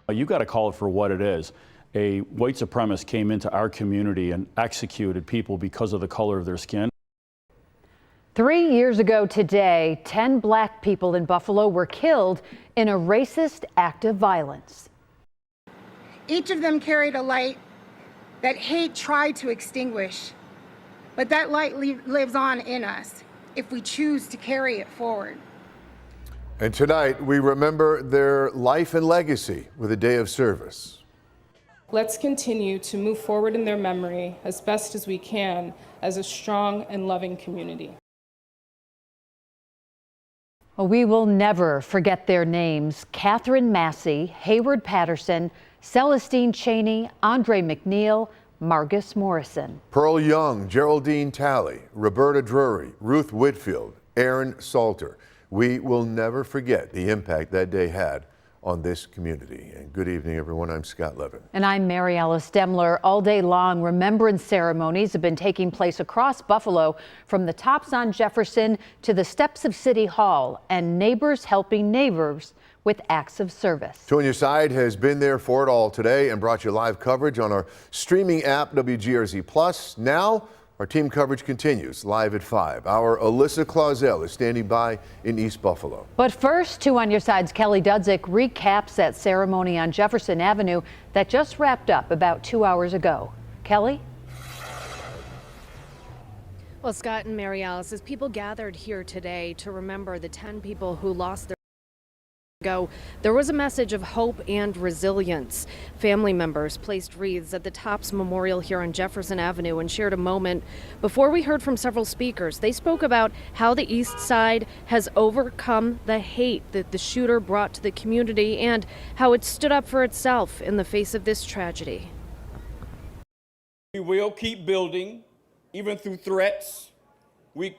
You got to call it for what it is. A white supremacist came into our community and executed people because of the color of their skin. 3 years ago today, 10 black people in Buffalo were killed in a racist act of violence. Each of them carried a light that hate tried to extinguish, but that light lives on in us if we choose to carry it forward. And tonight, we remember their life and legacy with a day of service. Let's continue to move forward in their memory as best as we can as a strong and loving community. We will never forget their names: Catherine Massey, Hayward Patterson, Celestine Cheney, Andre McNeil, Margus Morrison. Pearl Young, Geraldine Talley, Roberta Drury, Ruth Whitfield, Aaron Salter. We will never forget the impact that day had on this community. And good evening, everyone. I'm Scott Levin. And I'm Mary Alice Demler. All day long, remembrance ceremonies have been taking place across Buffalo, from the tops on Jefferson to the steps of City Hall, and neighbors helping neighbors with acts of service. Tonya Side has been there for it all today and brought you live coverage on our streaming app, WGRZ+. Now, our team coverage continues live at 5. Our Alyssa Clausell is standing by in East Buffalo. But first, 2 on Your Side's Kelly Dudzik recaps that ceremony on Jefferson Avenue that just wrapped up about 2 hours ago. Kelly? Well, Scott and Mary Alice, as people gathered here today to remember the 10 people who lost their ago, there was a message of hope and resilience. Family members placed wreaths at the Tops Memorial here on Jefferson Avenue and shared a moment. Before we heard from several speakers, they spoke about how the East Side has overcome the hate that the shooter brought to the community and how it stood up for itself in the face of this tragedy. We will keep building, even through threats. We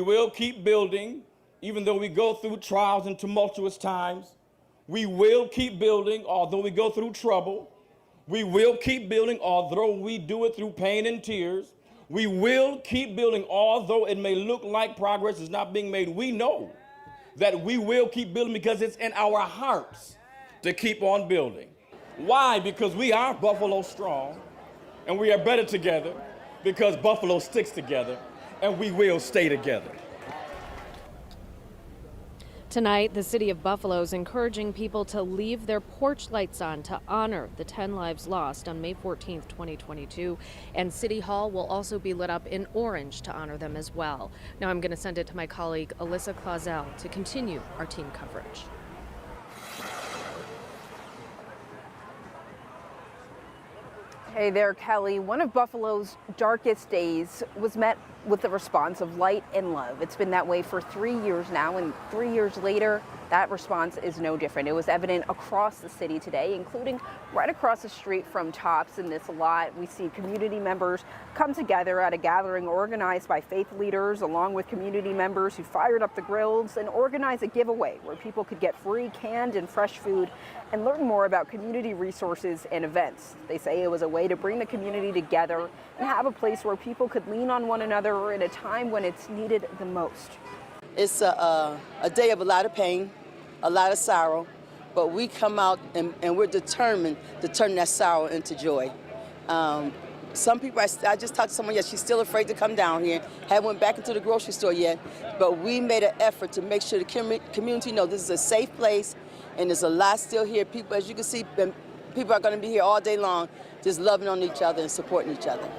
will keep building, even though we go through trials and tumultuous times. We will keep building, although we go through trouble. We will keep building, although we do it through pain and tears. We will keep building, although it may look like progress is not being made. We know that we will keep building because it's in our hearts to keep on building. Why? Because we are Buffalo strong, and we are better together because Buffalo sticks together, and we will stay together. Tonight, the city of Buffalo is encouraging people to leave their porch lights on to honor the 10 lives lost on May 14th, 2022. And City Hall will also be lit up in orange to honor them as well. Now I'm going to send it to my colleague Alyssa Clausell to continue our team coverage. Hey there, Kelly. One of Buffalo's darkest days was met with the response of light and love. It's been that way for 3 years now, and 3 years later, that response is no different. It was evident across the city today, including right across the street from Tops in this lot. We see community members come together at a gathering organized by faith leaders, along with community members who fired up the grills and organized a giveaway where people could get free canned and fresh food and learn more about community resources and events. They say it was a way to bring the community together and have a place where people could lean on one another in a time when it's needed the most. It's a day of a lot of pain, a lot of sorrow, but we come out and we're determined to turn that sorrow into joy. Some people, I just talked to someone, yes, she's still afraid to come down here, haven't went back into the grocery store yet, but we made an effort to make sure the community know this is a safe place, and there's a lot still here. People, as you can see, people are going to be here all day long, just loving on each other and supporting each other.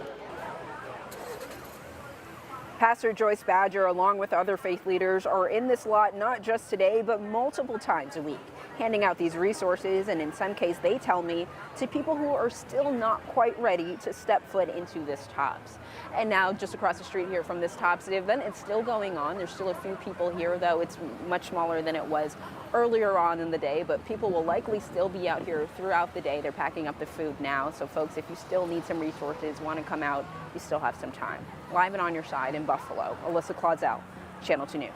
Pastor Joyce Badger, along with other faith leaders, are in this lot not just today, but multiple times a week, handing out these resources, and in some cases, they tell me, to people who are still not quite ready to step foot into this Tops. And now, just across the street here from this Tops, the event is still going on. There's still a few people here, though it's much smaller than it was earlier on in the day, but people will likely still be out here throughout the day. They're packing up the food now, so folks, if you still need some resources, want to come out, you still have some time. Live and on your side in Buffalo, Alyssa Clausell, Channel 2 News.